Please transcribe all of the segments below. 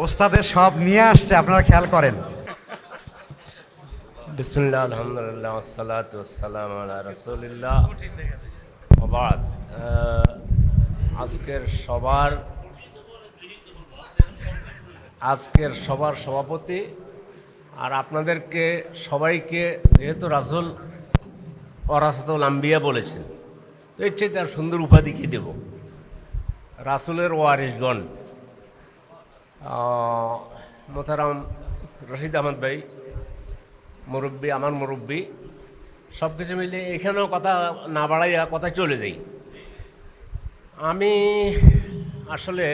ওস্তাদের সব নিয়ে আসছে, আপনারা খেয়াল করেন। বিসমিল্লাহ, আলহামদুলিল্লাহ, আসসালাতু ওয়াসসালামু আলা রাসূলিল্লাহ ওয়া বা'দ। আজকের সবার সভাপতি আর আপনাদেরকে সবাইকে যেহেতু রাসূল ওয়ারাসাতুল আম্বিয়া বলেছেন, তো এর চেয়ে তার সুন্দর উপাধি কী দেব? রাসূলের ওয়ারিসগণ মোহতারাম রশিদ আহমদ ভাই, মুরব্বী, আমার মুরব্বী, সব কিছু মিলে এখানেও কথা না বাড়াইয়া কথা চলে যাই। আমি আসলে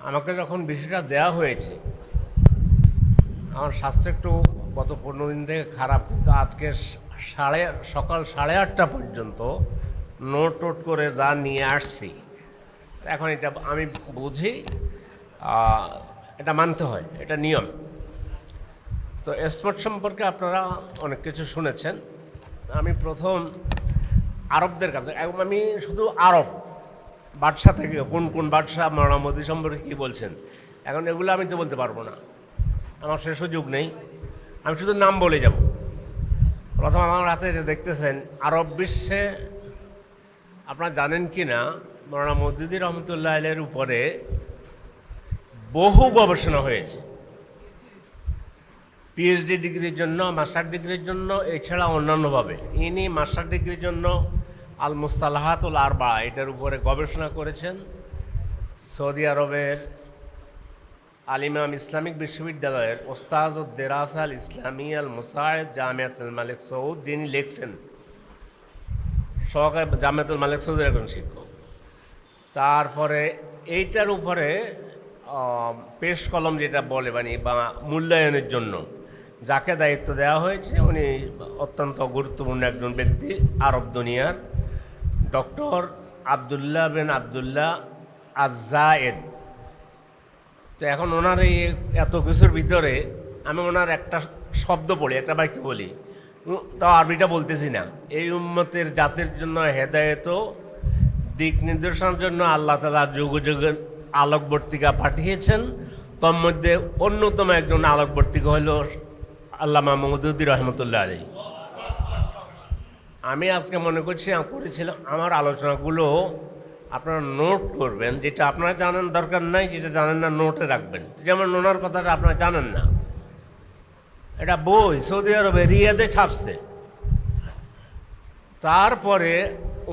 আমাকে যখন বিষয়টা দেওয়া হয়েছে, আমার স্বাস্থ্য একটু গত 15 দিন থেকে খারাপ, কিন্তু আজকে সকাল 8:30 পর্যন্ত নোট করে যা নিয়ে আসছি, এখন এটা আমি বুঝি এটা মানতে হয়, এটা নিয়ম। তো স্পোর্ট সম্পর্কে আপনারা অনেক কিছু শুনেছেন। আমি প্রথম আরবদের কাছে, আমি শুধু আরব বাদশাহ থেকে কোন কোন বাদশাহ মৌলানা মোদি সম্পর্কে কী বলছেন, এখন এগুলো আমি তো বলতে পারবো না, আমার সে সুযোগ নেই। আমি শুধু নাম বলে যাব। প্রথম আমার হাতে যে দেখতেছেন, আরব বিশ্বে আপনারা জানেন কি না, মৌলানা মওদুদী রহমতুল্লাহ আলাইহির উপরে বহু গবেষণা হয়েছে, পিএইচডি ডিগ্রির জন্য, মাস্টার ডিগ্রির জন্য, এছাড়া অন্যান্যভাবে। ইনি মাস্টার ডিগ্রির জন্য আল মুস্তালাহাতুল আরবা এটার উপরে গবেষণা করেছেন। সৌদি আরবের আল ইমাম ইসলামিক বিশ্ববিদ্যালয়ের ওস্তাজ ও দেরাসা আল ইসলামী আল মুসায়েদ জামিয়াতুল মালিক সৌদ, যিনি লিখছেন, সহকারী জামিয়াতুল মালিক সৌদের একজন শিক্ষক। তারপরে এইটার উপরে পেশ কলম যেটা বলে, মানে বা মূল্যায়নের জন্য যাকে দায়িত্ব দেওয়া হয়েছে, উনি অত্যন্ত গুরুত্বপূর্ণ একজন ব্যক্তি আরব দুনিয়ার, ডক্টর আবদুল্লাহ বিন আবদুল্লাহ আজ-জায়েদ। তো এখন ওনার এই এত কিছুর ভিতরে আমি ওনার একটা শব্দ পড়ি, একটা বাক্য বলি, তাও আরবিটা বলতেছি না। এই উম্মতের জাতির জন্য হেদায়েত দিক নির্দেশনার জন্য আল্লাহ তাআলা যুগ যুগের আলোকবর্তিকা পাঠিয়েছেন। তোর মধ্যে অন্যতম একজন আলোকবর্তিকা হল আল্লামা মওদুদী রহমতুল্লাহ আলাইহি। আমি আজকে মনে করেছিলাম আমার আলোচনাগুলো আপনারা নোট করবেন, যেটা আপনারা জানেন দরকার নাই, যেটা জানেন না নোটে রাখবেন। যেমন ওনার কথাটা আপনারা জানেন না, এটা বই সৌদি আরবে রিয়াদে ছাপছে। তারপরে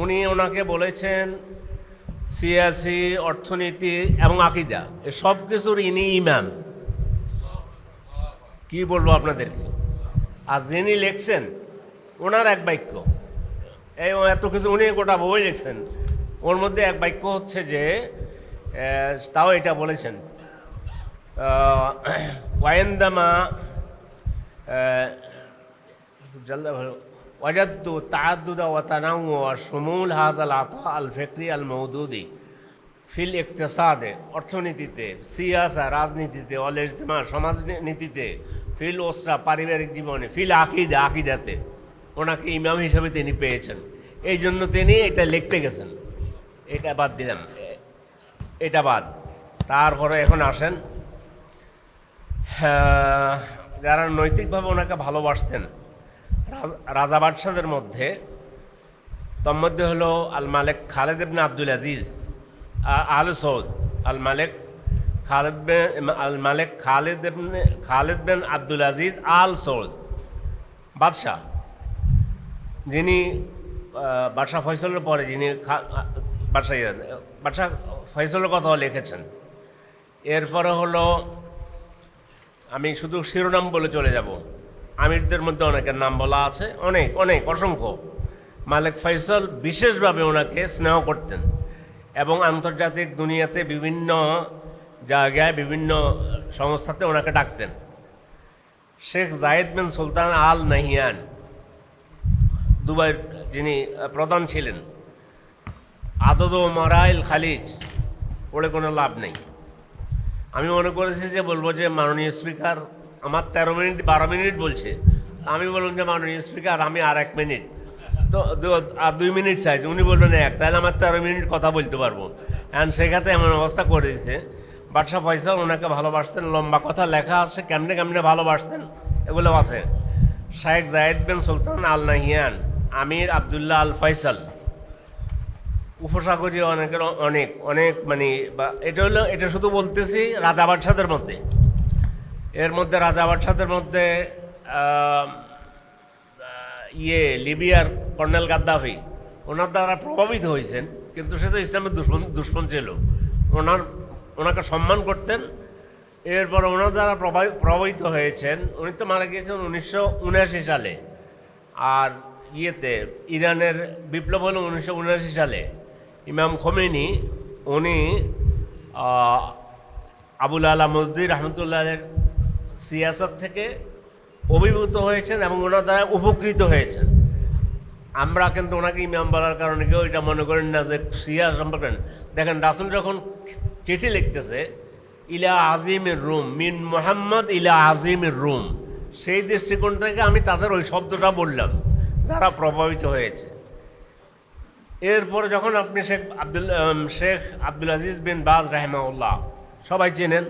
উনি ওনাকে বলেছেন সিয়াসি, অর্থনীতি এবং আকীদা, এ সব কিছুর ইনি ইমাম। কি বলবো আপনাদেরকে। আর যিনি লিখছেন, ওনার এক বাক্য, এই এত কিছু উনি গোটা বই লিখছেন, ওর মধ্যে এক বাক্য হচ্ছে যে, তাও এটা বলেছেন, ওয়াইন্দামা ওয়াজাদতু তাআদ্দুদা ওয়া তানাওয়ুআ ওয়া শুমুল হাযাল আতা আল ফিকরি আল মওদুদী ফিল ইকতিসাদে, অর্থনীতিতে, সিয়াসা, রাজনীতিতে, ওয়াল ইজতিমা, সমাজনীতিতে, ফিল ওসরা, পারিবারিক জীবনে, ফিল আকীদা, আকীদাতে ওনাকে ইমাম হিসেবে তিনি পেয়েছেন। এই জন্য তিনি এটা লিখতে গেছেন। এটা বাদ দিলাম, এটা বাদ। তারপরে এখন আসেন যারা নৈতিকভাবে ওনাকে ভালোবাসতেন, রাজা বাদশাদের মধ্যে, তার মধ্যে হলো আল মালিক খালেদ ইবনে আব্দুল আজিজ আল সৌদ, আল মালিক খালেদ বিন আব্দুল আজিজ আল সৌদ বাদশাহ, যিনি বাদশাহ ফয়সলের পরে যিনি বাদশাহ ফয়সলের কথাও লিখেছেন। এরপরে হলো, আমি শুধু শিরোনাম বলে চলে যাব, আমিরদের মধ্যে অনেকের নাম বলা আছে, অনেক অনেক অসংখ্য। মালিক ফয়সল বিশেষভাবে ওনাকে স্নেহ করতেন এবং আন্তর্জাতিক দুনিয়াতে বিভিন্ন জায়গায়, বিভিন্ন সংস্থাতে ওনাকে ডাকতেন। শেখ জায়েদ বিন সুলতান আল নাহিয়ান, দুবাইয়ের যিনি প্রধান ছিলেন, আদদ ও মারাইল খালিজ পড়ে কোনো লাভ নেই। আমি মনে করেছি যে বলবো যে মাননীয় স্পিকার আমার 13 মিনিট 12 মিনিট বলছে, আমি বললাম যে মাননীয় স্পিকার আমি আর 1 মিনিট, তো আর 2 মিনিট চাইছে, উনি বলবেন 1, তাহলে আমার 13 মিনিট কথা বলতে পারবো। এখন সেখানে এমন অবস্থা করে দিয়েছে, বাদশাহ ফয়সাল ওনাকে ভালোবাসতেন, লম্বা কথা লেখা আছে কেমনে কেমনে ভালোবাসতেন, এগুলো আছে। শায়েখ জায়েদ বিন সুলতান আল নাহিয়ান, আমির আবদুল্লাহ আল ফয়সাল, উপসাগরীয় অনেকের অনেক অনেক মানে এটা শুধু বলতেছি রাজা বাদশাদের মধ্যে। এর মধ্যে রাজা বাদশাদের মধ্যে লিবিয়ার কর্নেল গাদ্দাফি, ওনার দ্বারা প্রভাবিত হয়েছেন, কিন্তু সে তো ইসলামের দুশ্মন ছিল। ওনাকে সম্মান করতেন। এরপর ওনার দ্বারা প্রভাবিত হয়েছেন। উনি তো মারা গিয়েছেন 1979 সালে। আর ইরানের বিপ্লব হলো 1979 সালে। ইমাম খোমেনি উনি আবুল আলা মসজিদ রহমতুল্লাহের সিয়াসত থেকে অভিভূত হয়েছেন এবং ওনার দ্বারা উপকৃত হয়েছেন। আমরা কিন্তু ওনাকে ইমাম বলার কারণে কেউ এটা মনে করেন না যে সিয়া সম্পর্কে। দেখেন রাসূল যখন চিঠি লিখতেছে ইলা আজিমের রুম, মিন মোহাম্মদ ইলা আজিমের রুম, সেই দৃষ্টিকোণ থেকে আমি তাদের ওই শব্দটা বললাম যারা প্রভাবিত হয়েছে। এরপরে যখন আপনি শেখ আব্দুল আজিজ বিন বাজ রাহিমাহুল্লাহ সবাই চেনেন,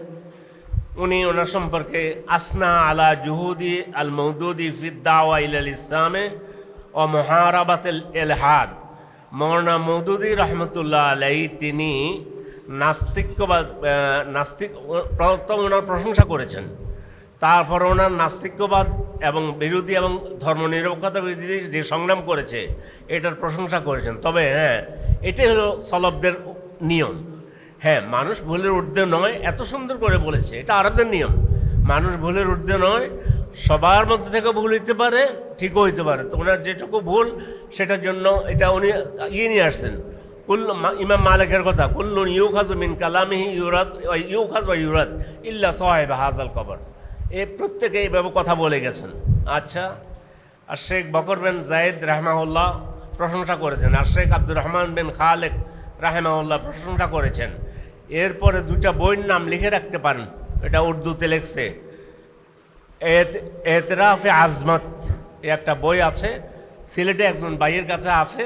উনি ওনার সম্পর্কে আসনা আলা জুহুদি আল মৌদুদি ফিদ দাওয়া ইলাল ইসলামে ও মুহারাবাতুল ইলহাদ, মৌলানা মৌদুদি রহমতুল্লাহ আলাইহি তিনি প্রথম ওনার প্রশংসা করেছেন, তারপর ওনার নাস্তিক্যবাদ এবং বিরোধী এবং ধর্মনিরপেক্ষতা বিরোধী যে সংগ্রাম করেছে এটার প্রশংসা করেছেন। তবে হ্যাঁ, এটাই হলো সলবদের নিয়ম। হ্যাঁ, মানুষ ভুলের ঊর্ধ্বে নয়, এত সুন্দর করে বলেছে, এটা আরবদের নিয়ম। মানুষ ভুলের ঊর্ধ্বে নয়, সবার মধ্যে থেকে ভুল হইতে পারে, ঠিকও হইতে পারে। তো ওনার যেটুকু ভুল সেটার জন্য এটা উনি নিয়ে আসছেন। ইমাম মালিকের কথা, কুল্লুন ইউখাযু মিন কালামিহি ইউখায ওয়া ইউরাদ ইল্লা সাহিব হাযাল কবর, প্রত্যেকে এইভাবে কথা বলে গেছেন। আচ্ছা, আর শেখ বকর বিন জায়েদ রাহমাহুল্লাহ প্রশংসা করেছেন, আর শেখ আব্দুর রহমান বিন খালেক রাহমাহুল্লাহ প্রশংসা করেছেন। এরপরে দুইটা বইয়ের নাম লিখে রাখতে পারেন, এটা উর্দুতে লেখছে, এতরাফে আজমত, একটা বই আছে, সিলেটে একজন ভাইয়ের কাছে আছে,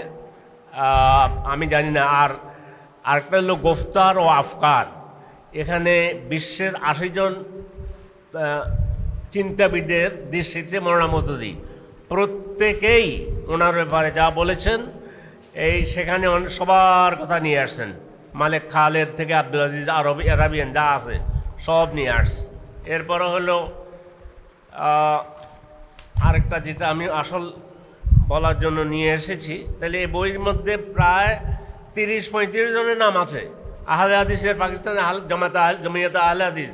আমি জানি না। আর আরেকটা হলো গোফতার ও আফকার, এখানে বিশ্বের 80 জন চিন্তাবিদের দৃষ্টিতে মৌলানা মওদুদী প্রত্যেকেই ওনার ব্যাপারে যা বলেছেন সেখানে সবার কথা নিয়ে আসছেন। মালিক খালেদ থেকে আব্দুল আজিজ আরাবিয়ান যা আছে সব নিয়ে আসছে। এরপরে হলো আরেকটা যেটা আমি আসল বলার জন্য নিয়ে এসেছি, তাহলে এই বইয়ের মধ্যে প্রায় 30-35 জনের নাম আছে। আহলে হাদিসের পাকিস্তানের জমিয়তে আহলে হাদিস,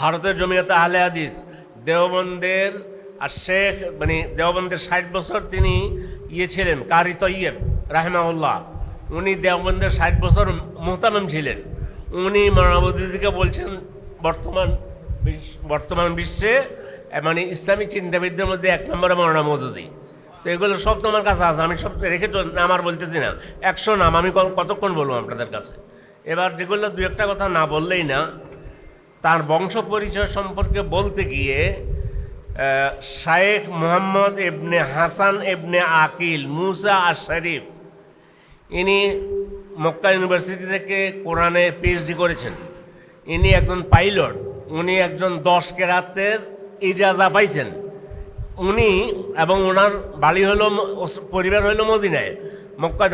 ভারতের জমিয়তে আহলে হাদিস, দেওবন্দের আর শেখ মানে দেওবন্দের 60 বছর তিনি ছিলেন কারি তৈয়ব রাহিমাহুল্লাহ, উনি দেওবন্দের 60 বছর মুহতামিম ছিলেন। উনি মৌলানা মওদুদীকে বলছেন বর্তমান বিশ্বে মানে ইসলামিক চিন্তাবিদদের মধ্যে 1 নম্বরে মৌলানা মওদুদী। তো এগুলো সব তোমার কাছে আছে, আমি সব রেখে নাম আর বলতেছি না, 100 নাম আমি কতক্ষণ বলবো আপনাদের কাছে। এবার যেগুলো দু একটা কথা না বললেই না, তার বংশ পরিচয় সম্পর্কে বলতে গিয়ে শায়েখ মুহাম্মদ ইবনে হাসান ইবনে আকিল মুসা আশ-শরীফ, ইনি মক্কা ইউনিভার্সিটি থেকে কোরআনে পিএইচডি করেছেন। ইনি একজন পাইলট, উনি একজন 10 কেরাতের ইজাজা পাইছেন উনি, এবং ওনার বাড়ি হলো পরিবার হলো মদিনায়, মক্কা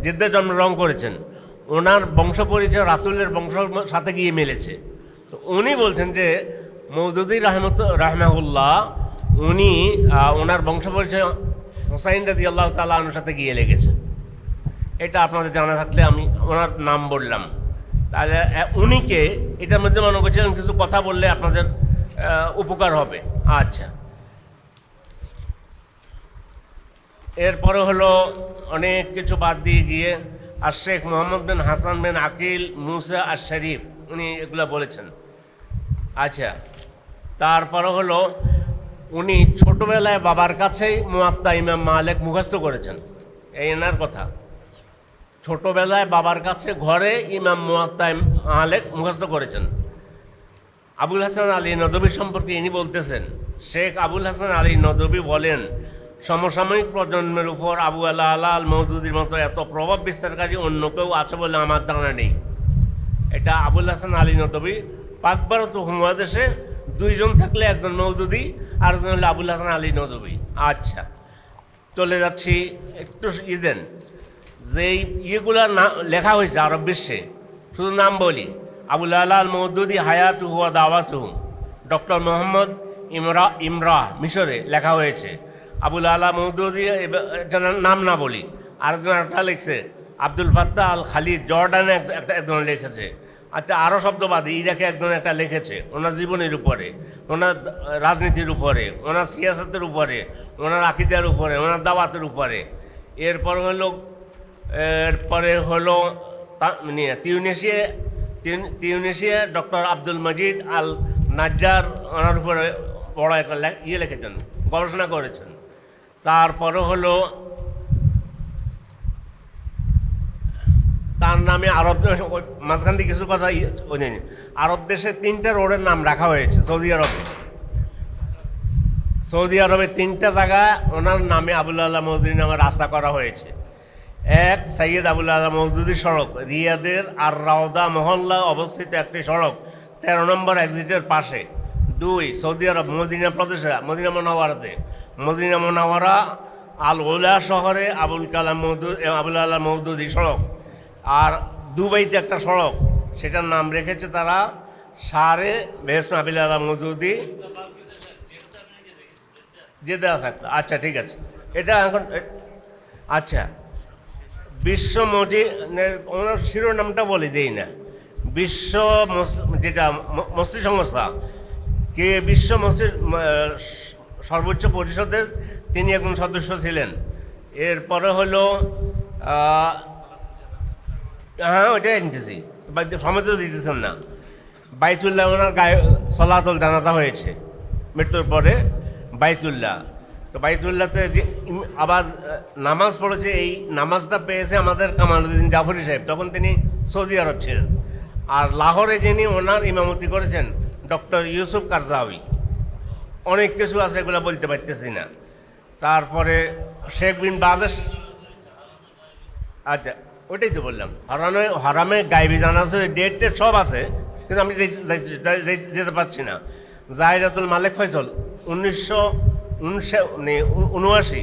জিদ্দায় জন্মগ্রহণ করেছেন। ওনার বংশ পরিচয় রাসূলের বংশের সাথে গিয়ে মিলেছে। তো উনি বলছেন যে মওদুদী রাহিমাহুল্লাহ উনি ওনার বংশ পরিচয় হুসাইন রাদিয়াল্লাহু তাআলা আনহুর সাথে গিয়ে লেগেছে। এটা আপনাদের জানা থাকলে আমি ওনার নাম বললাম। তাহলে উনিকে এটার মধ্যে মনে করছিলাম কিছু কথা বললে আপনাদের উপকার হবে। আচ্ছা, এরপরে হলো অনেক কিছু বাদ দিয়ে গিয়ে আর শেখ মোহাম্মদ বিন হাসান বিন আকিল মুসা আশ-শরীফ উনি এগুলো বলেছেন। আচ্ছা, তারপরে হলো উনি ছোটোবেলায় বাবার কাছেই মুয়াত্তা ইমাম মালিক মুখস্থ করেছেন, এই এনার কথা। ছোটোবেলায় বাবার কাছে ঘরে ইমাম মুয়াত্তা মালিক মুখস্থ করেছেন। আবুল হাসান আলী নদভী সম্পর্কে ইনি বলতেছেন, শেখ আবুল হাসান আলী নদভী বলেন, সমসাময়িক প্রজন্মের উপর আবু আলা আল মওদুদীর মতো এত প্রভাব বিস্তারকারী অন্য কেউ আছে বলে আমার ধারণা নেই। এটা আবুল হাসান আলী নদভী। পাক ভারত উপমহাদেশে দুইজন থাকলে একজন মওদুদি, আরেকজন হলো আবুল হাসান আলী নদভী। আচ্ছা, চলে যাচ্ছি একটু দেন যেই ইয়েগুলো লেখা হয়েছে আরব বিশ্বে, শুধু নাম বলি। আবুল আলা আল মওদুদি হায়াত হুয়া দাওয়াতু, ডক্টর মোহাম্মদ ইমরা মিশরে লেখা হয়েছে। আবুল আলা মওদুদি নাম না বলি, আরেকজন একটা লিখছে আব্দুল ফাত্তাহ আল খালিদ, জর্ডানে একজন লিখেছে। আচ্ছা, আরও শব্দবাদী ইরাকে একজন একটা লিখেছে ওনার জীবনের উপরে, ওনার রাজনীতির উপরে, ওনার সিয়াসতের উপরে, ওনার আকিদার উপরে, ওনার দাওয়াতের উপরে। এরপরে হলো তিউনিসিয়া ডক্টর আব্দুল মজিদ আল নাজ্জার, ওনার উপরে বড় একটা লিখেছেন, গবেষণা করেছেন। তারপরে হলো তার নামে আরব, মাঝখান দিয়ে কিছু কথা আরব দেশে 3টা রোডের নাম রাখা হয়েছে। সৌদি আরবে 3টা জায়গা ওনার নামে আবুল আলা মওদুদি নামে রাস্তা করা হয়েছে। এক, সৈয়দ আবুল আলা মওদুদি সড়ক, রিয়াদের আর রাওদা মহল্লা অবস্থিত একটি সড়ক 13 নম্বর এক্সিটের পাশে। 2, সৌদি আরব মদিনা প্রদেশে মদিনা মুনাওয়ারাতে, মদিনা মুনাওয়ারা আল ওলা শহরে আবুল আলা মওদুদি সড়ক। আর দুবাইতে একটা সড়ক, সেটার নাম রেখেছে তারা শারে বেহেশত আবুল আলা মওদুদি জেদ্দা থাকতো। আচ্ছা, ঠিক আছে, এটা এখন আচ্ছা বিশ্ব ওনার শিরোনামটা বলে দেই না। বিশ্ব যেটা মসজিদ সংস্থা, কে বিশ্ব মসজিদ সর্বোচ্চ পরিষদের তিনি একজন সদস্য ছিলেন। এরপরে হলো হ্যাঁ, ওইটাই আনতেছি, সময় তো দিতেছেন না। বাইতুল্লাহ, ওনার গায়ে সলাতুল জানাজা হয়েছে মৃত্যুর পরে, বাইতুল্লাহ। তো বাইতুল্লাহতে আবার নামাজ পড়েছে, এই নামাজটা পেয়েছে আমাদের কামালউদ্দিন জাফরি সাহেব, তখন তিনি সৌদি আরব ছিলেন। আর লাহোরে যিনি ওনার ইমামতি করেছেন ডক্টর ইউসুফ কারজাউই। অনেক কিছু আছে, এগুলো বলতে পারতেছি না। তারপরে শেখ বিন বাজেস, আচ্ছা ওইটাই তো বললাম, হারামে গায়েবী জানা আছে, ডেট সব আছে, কিন্তু আমি যেতে পারছি না। জাহিরাতুল মালিক ফয়সল 1979,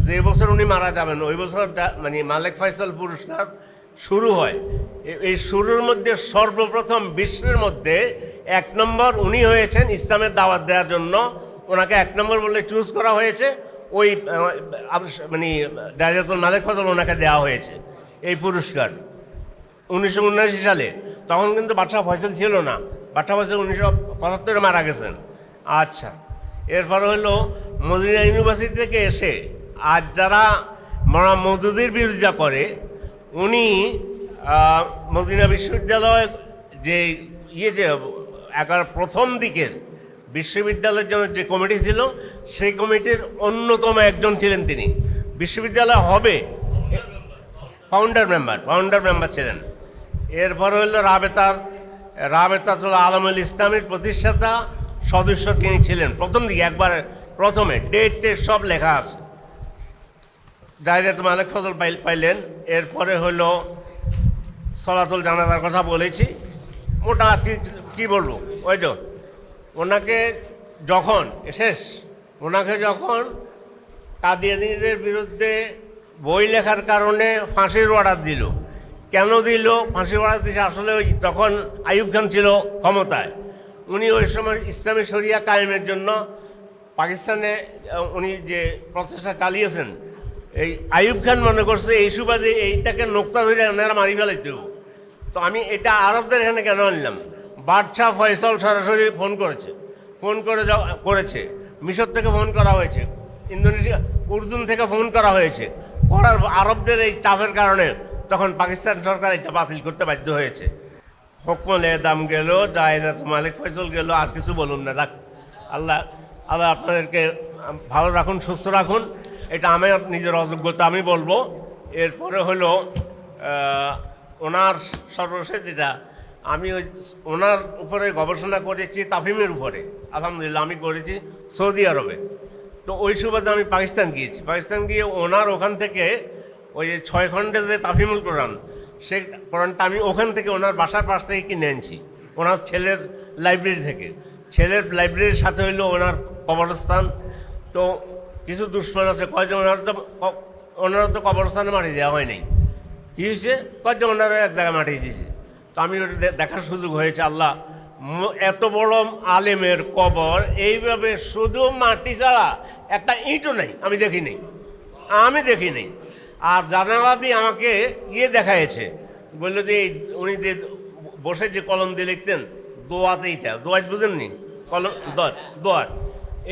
যে বছর উনি মারা যাবেন ওই বছর মানে মালিক ফয়সল পুরস্কার শুরু হয়। এই শুরুর মধ্যে সর্বপ্রথম বিশ্বের মধ্যে 1 নম্বর উনি হয়েছেন ইসলামের দাওয়াত দেওয়ার জন্য, ওনাকে 1 নম্বর বলে চুজ করা হয়েছে। ওই মানে জাহিরাতুল মালিক ফয়সল ওনাকে দেওয়া হয়েছে এই পুরস্কার 1979 সালে। তখন কিন্তু বাদশাহ ফয়সল ছিল না, বাদশাহ ফয়সল 1975 মারা গেছেন। আচ্ছা, এরপর হলো মদিনা ইউনিভার্সিটি থেকে এসে আজ যারা মওদুদির বিরোধিতা করে, উনি মদিনা বিশ্ববিদ্যালয় যে যে প্রথম দিকের বিশ্ববিদ্যালয়ের জন্য যে কমিটি ছিল, সেই কমিটির অন্যতম একজন ছিলেন তিনি। বিশ্ববিদ্যালয় হবে ফাউন্ডার মেম্বার ছিলেন। এরপর হইল রাবেতাতুল আলমুল ইসলামের প্রতিষ্ঠাতা সদস্য তিনি ছিলেন প্রথম দিকে, একবার প্রথমে ডেট সব লেখা আছে। জাহিরাতুল মালিক ফজল পাইলেন। এরপরে হলো সলাতুল জানাজার কথা বলেছি, মোটা কি বলবো, ওই তো ওনাকে যখন কাদিয়ানীদের বিরুদ্ধে বই লেখার কারণে ফাঁসির অর্ডার দিল। কেন দিল ফাঁসির অর্ডার দিয়েছে? আসলে ওই তখন আইয়ুব খান ছিল ক্ষমতায়, উনি ওই সময় ইসলামী শরিয়া কায়েমের জন্য পাকিস্তানে উনি যে প্রচেষ্টা চালিয়েছেন, এই আইয়ুব খান মনে করছে এই সুবাদে এইটাকে নোক্তা ধরে ওনারা মারি ফেলাইতে। তো আমি এটা আরবদের এখানে কেন আনলাম, বাদশাহ ফয়সল সরাসরি ফোন করেছে, মিশর থেকে ফোন করা হয়েছে, ইন্দোনেশিয়া উর্দুন থেকে ফোন করা হয়েছে, করার আরবদের এই চাপের কারণে তখন পাকিস্তান সরকার এটা বাতিল করতে বাধ্য হয়েছে। হুকমুল এদাম গেল, জাহিরাতুল মালিক ফয়সল গেল, আর কিছু বলুন না। যাক, আল্লাহ আপনাদেরকে ভালো রাখুন, সুস্থ রাখুন, এটা আমার নিজের অযোগ্যতা আমি বলবো। এরপরে হলো ওনার সর্বশেষ যেটা, আমি ওনার উপরে গবেষণা করেছি তাফহিমের উপরে, আলহামদুলিল্লাহ আমি করেছি সৌদি আরবে। তো ওই সুবাদে আমি পাকিস্তান গিয়েছি, পাকিস্তান গিয়ে ওনার ওখান থেকে ওই যে 6 খণ্ডে যে তাফহিমুল কোরআন, সেই কোরআনটা আমি ওখান থেকে ওনার বাসার পাশ থেকে কিনে আনছি, ওনার ছেলের লাইব্রেরি থেকে। ছেলের লাইব্রেরির সাথে হইলো ওনার কবরস্থান। তো কিছু দুশ্মন আছে, কয়েকজন ওনারা তো কবরস্থানে মাটি দেওয়া হয় নাই। কী হয়েছে? কয়েকজন ওনারা এক জায়গায় মাটি দিয়েছে। তো আমি ওটা দেখার সুযোগ হয়েছে। আল্লাহ, এত বড় আলেমের কবর এইভাবে শুধু মাটি ছাড়া একটা ইঁটও নেই, আমি দেখিনি। আর জানালা দিয়ে আমাকে দেখাইছে, বললো যে উনি যে বসে যে কলম দিয়ে লিখতেন, দোয়াত, এইটা দোয়াত বুঝেননি? কলম দোয়াত,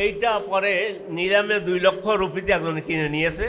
এইটা পরে নিলামে 2 লক্ষ রুপিতে একজন কিনে নিয়েছে।